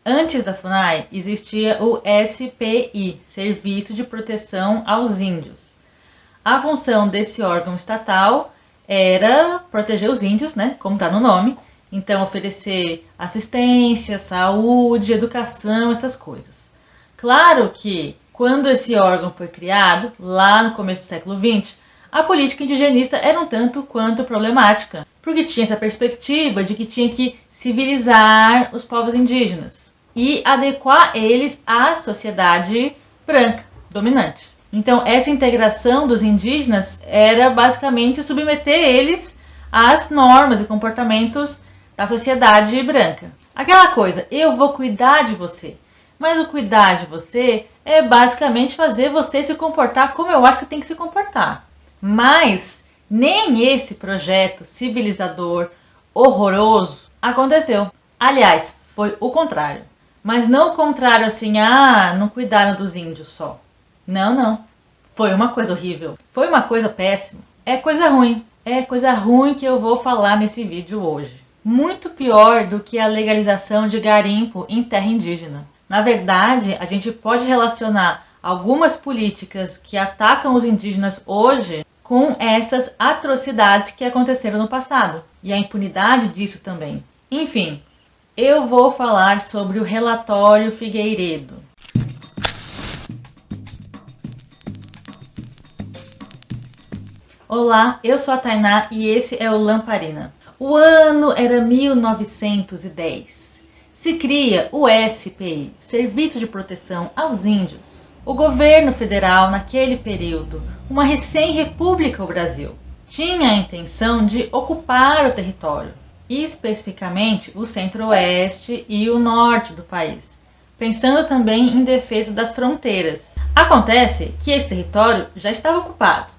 Antes da FUNAI, existia o SPI, Serviço de Proteção aos Índios. A função desse órgão estatal era proteger os índios, né, como está no nome, então oferecer assistência, saúde, educação, essas coisas. Claro que, quando esse órgão foi criado, lá no começo do século XX, a política indigenista era um tanto quanto problemática, porque tinha essa perspectiva de que tinha que civilizar os povos indígenas e adequar eles à sociedade branca, dominante. Então, essa integração dos indígenas era basicamente submeter eles às normas e comportamentos da sociedade branca. Aquela coisa, eu vou cuidar de você, mas o cuidar de você é basicamente fazer você se comportar como eu acho que tem que se comportar. Mas nem esse projeto civilizador horroroso aconteceu. Aliás, foi o contrário. Mas não o contrário assim, não cuidaram dos índios só. Não. Foi uma coisa horrível. Foi uma coisa péssima. É coisa ruim. É coisa ruim que eu vou falar nesse vídeo hoje. Muito pior do que a legalização de garimpo em terra indígena. Na verdade, a gente pode relacionar algumas políticas que atacam os indígenas hoje com essas atrocidades que aconteceram no passado. E a impunidade disso também. Enfim, eu vou falar sobre o relatório Figueiredo. Olá, eu sou a Tainá e esse é o Lamparina. O ano era 1910. Se cria o SPI, Serviço de Proteção aos Índios. O governo federal, naquele período, uma recém-república o Brasil, tinha a intenção de ocupar o território, especificamente o centro-oeste e o norte do país, pensando também em defesa das fronteiras. Acontece que esse território já estava ocupado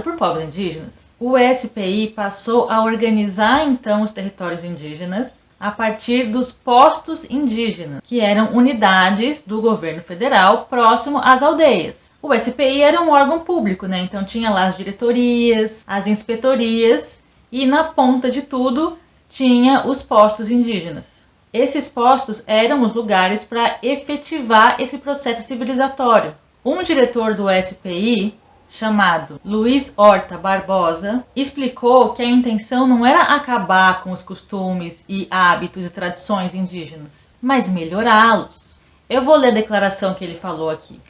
por povos indígenas. O SPI passou a organizar então os territórios indígenas a partir dos postos indígenas, que eram unidades do governo federal próximo às aldeias. O SPI era um órgão público, né? Então tinha lá as diretorias, as inspetorias e na ponta de tudo tinha os postos indígenas. Esses postos eram os lugares para efetivar esse processo civilizatório. Um diretor do SPI, chamado Luiz Horta Barbosa, explicou que a intenção não era acabar com os costumes e hábitos e tradições indígenas, mas melhorá-los. Eu vou ler a declaração que ele falou aqui.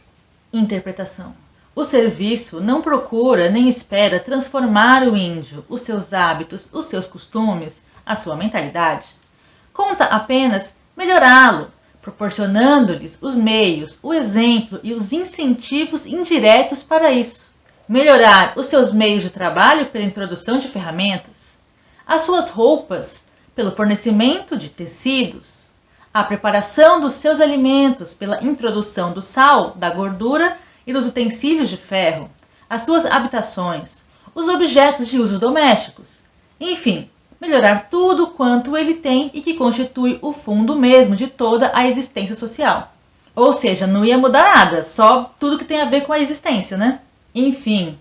Interpretação. O serviço não procura nem espera transformar o índio, os seus hábitos, os seus costumes, a sua mentalidade. Conta apenas melhorá-lo, proporcionando-lhes os meios, o exemplo e os incentivos indiretos para isso. Melhorar os seus meios de trabalho pela introdução de ferramentas, as suas roupas pelo fornecimento de tecidos, a preparação dos seus alimentos pela introdução do sal, da gordura e dos utensílios de ferro, as suas habitações, os objetos de usos domésticos, enfim, melhorar tudo quanto ele tem e que constitui o fundo mesmo de toda a existência social. Ou seja, não ia mudar nada, só tudo que tem a ver com a existência, né? Enfim,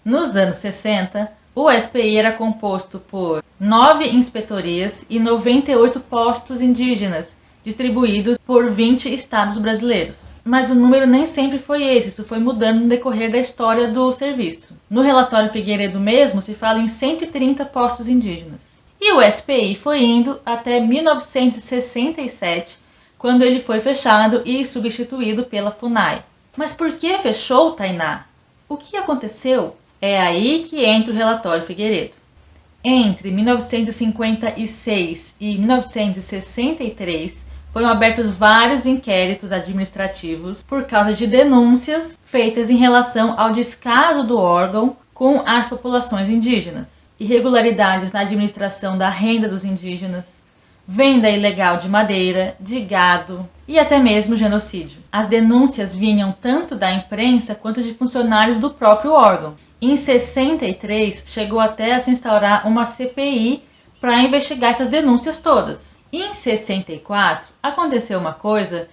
nos anos 60, o SPI era composto por 9 inspetorias e 98 postos indígenas, distribuídos por 20 estados brasileiros. Mas o número nem sempre foi esse, isso foi mudando no decorrer da história do serviço. No relatório Figueiredo mesmo, se fala em 130 postos indígenas. E o SPI foi indo até 1967, quando ele foi fechado e substituído pela FUNAI. Mas por que fechou, Tainá? O que aconteceu? É aí que entra o relatório Figueiredo. Entre 1956 e 1963, foram abertos vários inquéritos administrativos por causa de denúncias feitas em relação ao descaso do órgão com as populações indígenas, irregularidades na administração da renda dos indígenas, venda ilegal de madeira, de gado e até mesmo genocídio. As denúncias vinham tanto da imprensa quanto de funcionários do próprio órgão. Em 63, chegou até a se instaurar uma CPI para investigar essas denúncias todas. Em 64, aconteceu uma coisa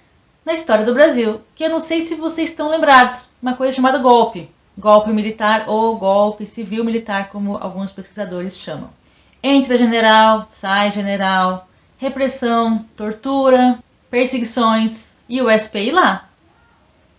na história do Brasil, que eu não sei se vocês estão lembrados, uma coisa chamada golpe. Golpe militar ou golpe civil-militar, como alguns pesquisadores chamam. Entra general, sai general, repressão, tortura, perseguições, e o SPI lá.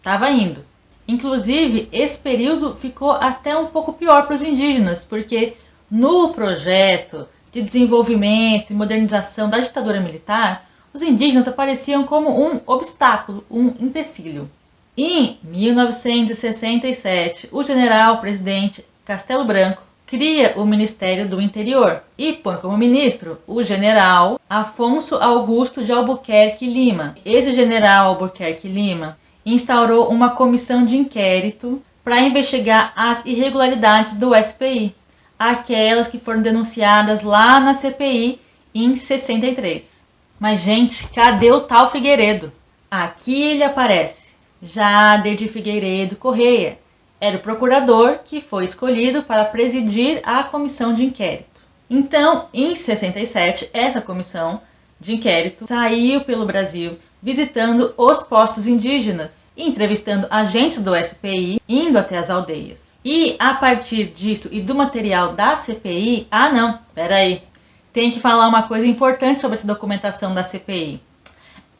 Tava indo. Inclusive, esse período ficou até um pouco pior para os indígenas, porque no projeto de desenvolvimento e modernização da ditadura militar, os indígenas apareciam como um obstáculo, um empecilho. Em 1967, o general-presidente Castelo Branco cria o Ministério do Interior e põe como ministro o general Afonso Augusto de Albuquerque Lima. Esse general Albuquerque Lima instaurou uma comissão de inquérito para investigar as irregularidades do SPI, aquelas que foram denunciadas lá na CPI em 63. Mas, gente, cadê o tal Figueiredo? Aqui ele aparece. Jader de Figueiredo Correia era o procurador que foi escolhido para presidir a comissão de inquérito. Então, em 67, essa comissão de inquérito saiu pelo Brasil visitando os postos indígenas, entrevistando agentes do SPI, indo até as aldeias. E a partir disso e do material da CPI, tem que falar uma coisa importante sobre essa documentação da CPI.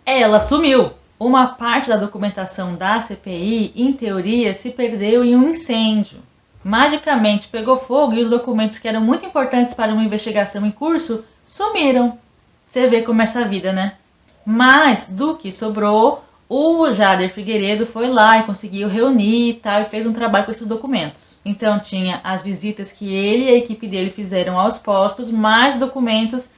Ela sumiu. Uma parte da documentação da CPI, em teoria, se perdeu em um incêndio. Magicamente pegou fogo e os documentos que eram muito importantes para uma investigação em curso sumiram. Você vê como é essa vida, né? Mas do que sobrou, o Jader Figueiredo foi lá e conseguiu reunir e tal, e fez um trabalho com esses documentos. Então tinha as visitas que ele e a equipe dele fizeram aos postos, mais documentos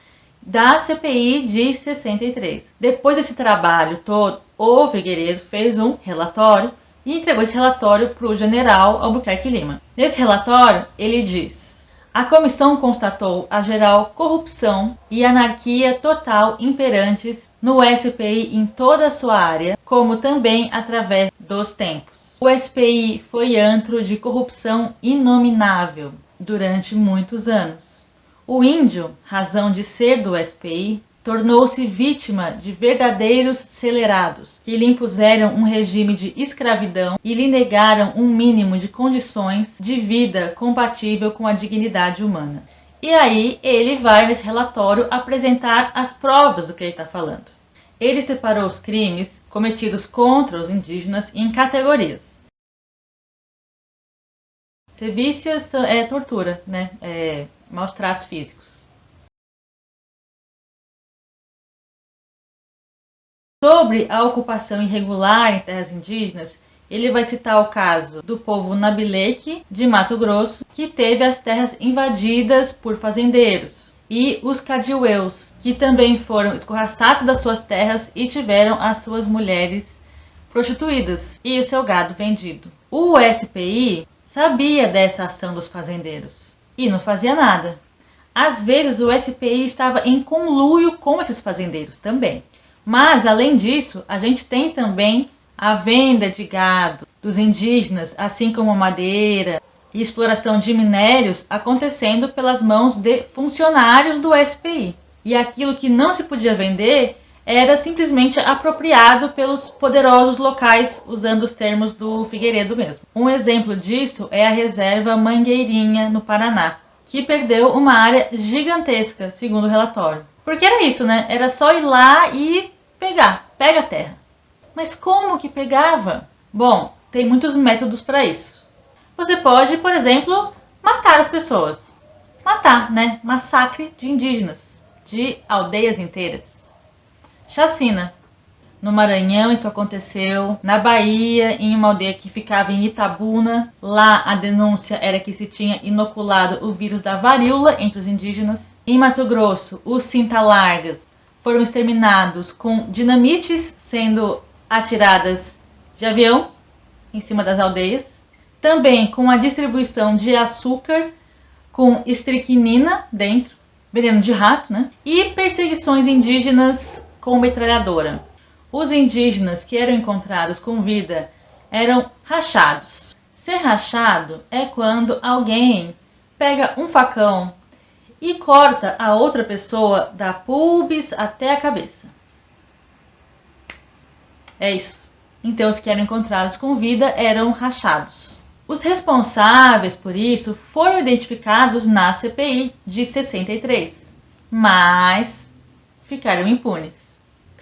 da CPI de 63. Depois desse trabalho todo, o Figueiredo fez um relatório e entregou esse relatório para o general Albuquerque Lima. Nesse relatório, ele diz: a comissão constatou a geral corrupção e anarquia total imperantes no SPI em toda a sua área, como também através dos tempos. O SPI foi antro de corrupção inominável durante muitos anos. O índio, razão de ser do SPI, tornou-se vítima de verdadeiros celerados, que lhe impuseram um regime de escravidão e lhe negaram um mínimo de condições de vida compatível com a dignidade humana. E aí ele vai nesse relatório apresentar as provas do que ele está falando. Ele separou os crimes cometidos contra os indígenas em categorias. Sevícias é tortura, né? Maus tratos físicos. Sobre a ocupação irregular em terras indígenas, ele vai citar o caso do povo Nabileque, de Mato Grosso, que teve as terras invadidas por fazendeiros, e os Cadiueus, que também foram escorraçados das suas terras e tiveram as suas mulheres prostituídas e o seu gado vendido. O SPI sabia dessa ação dos fazendeiros e não fazia nada. Às vezes o SPI estava em conluio com esses fazendeiros também. Mas, além disso, a gente tem também a venda de gado dos indígenas, assim como madeira e exploração de minérios acontecendo pelas mãos de funcionários do SPI. E aquilo que não se podia vender era simplesmente apropriado pelos poderosos locais, usando os termos do Figueiredo mesmo. Um exemplo disso é a reserva Mangueirinha, no Paraná, que perdeu uma área gigantesca, segundo o relatório. Porque era isso, né? Era só ir lá e pega a terra. Mas como que pegava? Bom, tem muitos métodos para isso. Você pode, por exemplo, matar as pessoas. Matar, né? Massacre de indígenas, de aldeias inteiras. Chacina. No Maranhão isso aconteceu, na Bahia, em uma aldeia que ficava em Itabuna. Lá a denúncia era que se tinha inoculado o vírus da varíola entre os indígenas. Em Mato Grosso, os cinta-largas foram exterminados com dinamites sendo atiradas de avião em cima das aldeias. Também com a distribuição de açúcar com estricnina dentro, veneno de rato, né? E perseguições indígenas com metralhadora. Os indígenas que eram encontrados com vida eram rachados. Ser rachado é quando alguém pega um facão e corta a outra pessoa da pubis até a cabeça. É isso. Então os que eram encontrados com vida eram rachados. Os responsáveis por isso foram identificados na CPI de 63, mas ficaram impunes.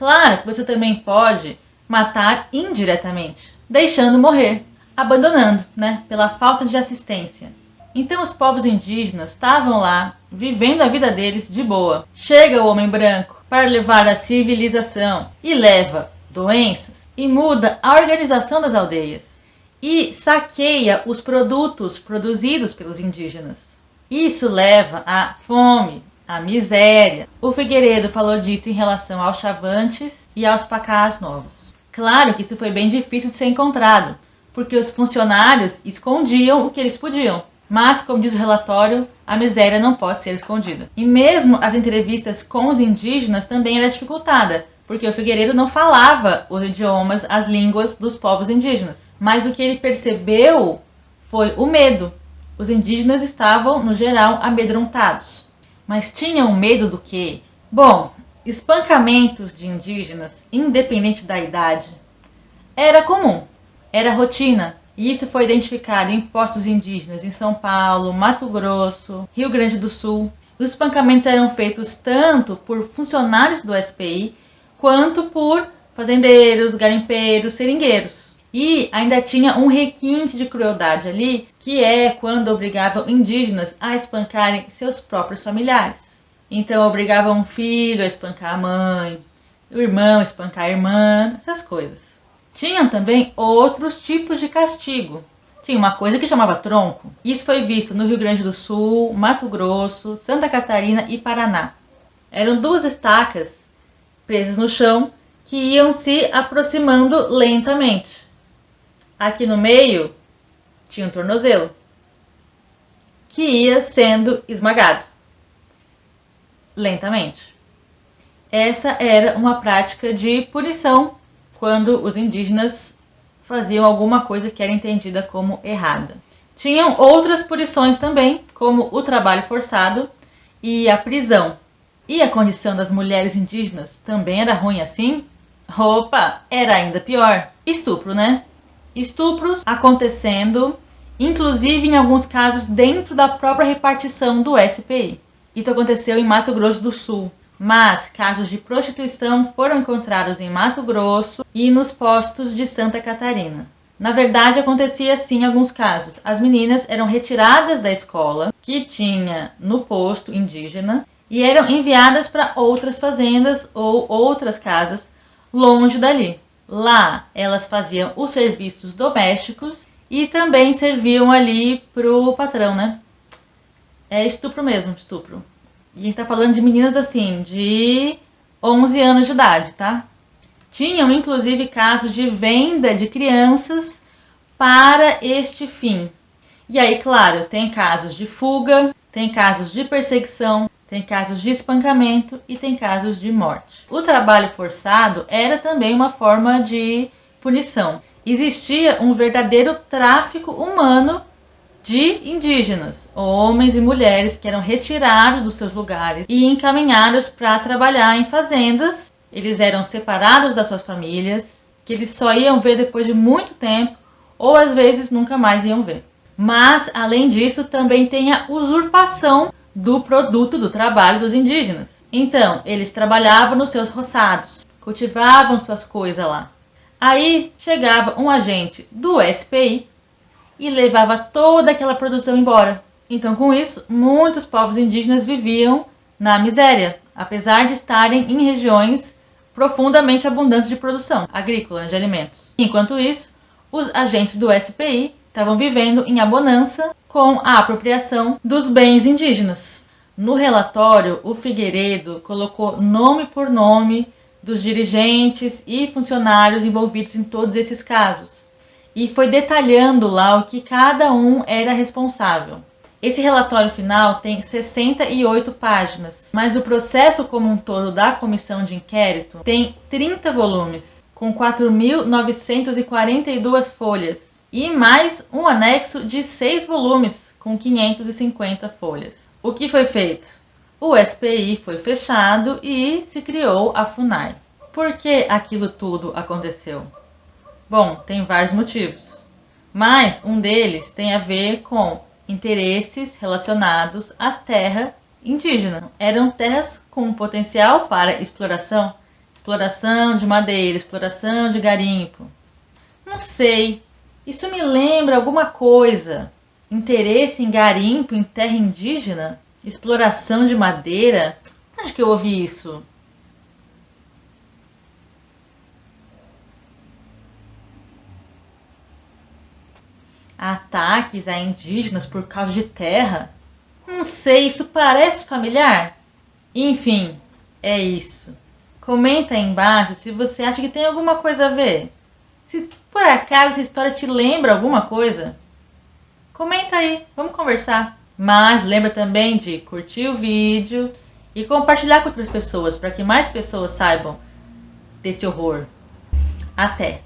Claro que você também pode matar indiretamente, deixando morrer, abandonando, pela falta de assistência. Então os povos indígenas estavam lá, vivendo a vida deles de boa. Chega o homem branco para levar a civilização e leva doenças e muda a organização das aldeias e saqueia os produtos produzidos pelos indígenas. Isso leva à fome, à miséria. O Figueiredo falou disso em relação aos Chavantes e aos Pacás novos. Claro que isso foi bem difícil de ser encontrado, porque os funcionários escondiam o que eles podiam. Mas, como diz o relatório, a miséria não pode ser escondida. E mesmo as entrevistas com os indígenas também era dificultada, porque o Figueiredo não falava os idiomas, as línguas dos povos indígenas. Mas o que ele percebeu foi o medo. Os indígenas estavam, no geral, amedrontados. Mas tinham medo do quê? Bom, espancamentos de indígenas, independente da idade, era comum, era rotina. E isso foi identificado em postos indígenas em São Paulo, Mato Grosso, Rio Grande do Sul. Os espancamentos eram feitos tanto por funcionários do SPI, quanto por fazendeiros, garimpeiros, seringueiros. E ainda tinha um requinte de crueldade ali, que é quando obrigavam indígenas a espancarem seus próprios familiares. Então obrigavam um filho a espancar a mãe, o irmão a espancar a irmã, essas coisas. Tinham também outros tipos de castigo. Tinha uma coisa que chamava tronco. Isso foi visto no Rio Grande do Sul, Mato Grosso, Santa Catarina e Paraná. Eram duas estacas presas no chão que iam se aproximando lentamente. Aqui no meio tinha um tornozelo que ia sendo esmagado lentamente. Essa era uma prática de punição quando os indígenas faziam alguma coisa que era entendida como errada. Tinham outras punições também, como o trabalho forçado e a prisão. E a condição das mulheres indígenas também era ruim assim? Opa, era ainda pior. Estupro, Estupros acontecendo, inclusive em alguns casos dentro da própria repartição do SPI. Isso aconteceu em Mato Grosso do Sul. Mas casos de prostituição foram encontrados em Mato Grosso e nos postos de Santa Catarina. Na verdade, acontecia assim em alguns casos. As meninas eram retiradas da escola que tinha no posto indígena e eram enviadas para outras fazendas ou outras casas longe dali. Lá, elas faziam os serviços domésticos e também serviam ali pro patrão, É estupro mesmo, estupro. E a gente tá falando de meninas assim, de 11 anos de idade, tá? Tinham, inclusive, casos de venda de crianças para este fim. E aí, claro, tem casos de fuga, tem casos de perseguição, tem casos de espancamento e tem casos de morte. O trabalho forçado era também uma forma de punição. Existia um verdadeiro tráfico humano de indígenas, homens e mulheres que eram retirados dos seus lugares e encaminhados para trabalhar em fazendas. Eles eram separados das suas famílias, que eles só iam ver depois de muito tempo, ou às vezes nunca mais iam ver. Mas, além disso, também tem a usurpação do produto do trabalho dos indígenas. Então, eles trabalhavam nos seus roçados, cultivavam suas coisas lá. Aí chegava um agente do SPI e levava toda aquela produção embora. Então, com isso, muitos povos indígenas viviam na miséria, apesar de estarem em regiões profundamente abundantes de produção agrícola, de alimentos. Enquanto isso, os agentes do SPI estavam vivendo em abonança com a apropriação dos bens indígenas. No relatório, o Figueiredo colocou nome por nome dos dirigentes e funcionários envolvidos em todos esses casos e foi detalhando lá o que cada um era responsável. Esse relatório final tem 68 páginas, mas o processo como um todo da comissão de inquérito tem 30 volumes, com 4.942 folhas, e mais um anexo de 6 volumes, com 550 folhas. O que foi feito? O SPI foi fechado e se criou a FUNAI. Por que aquilo tudo aconteceu? Bom, tem vários motivos, mas um deles tem a ver com interesses relacionados à terra indígena. Eram terras com potencial para exploração, Exploração de madeira, exploração de garimpo. Não sei, isso me lembra alguma coisa. Interesse em garimpo em terra indígena? Exploração de madeira? Onde que eu ouvi isso? Ataques a indígenas por causa de terra? Não sei, isso parece familiar? Enfim, é isso. Comenta aí embaixo se você acha que tem alguma coisa a ver. Se por acaso essa história te lembra alguma coisa, comenta aí, vamos conversar. Mas lembra também de curtir o vídeo e compartilhar com outras pessoas para que mais pessoas saibam desse horror. Até!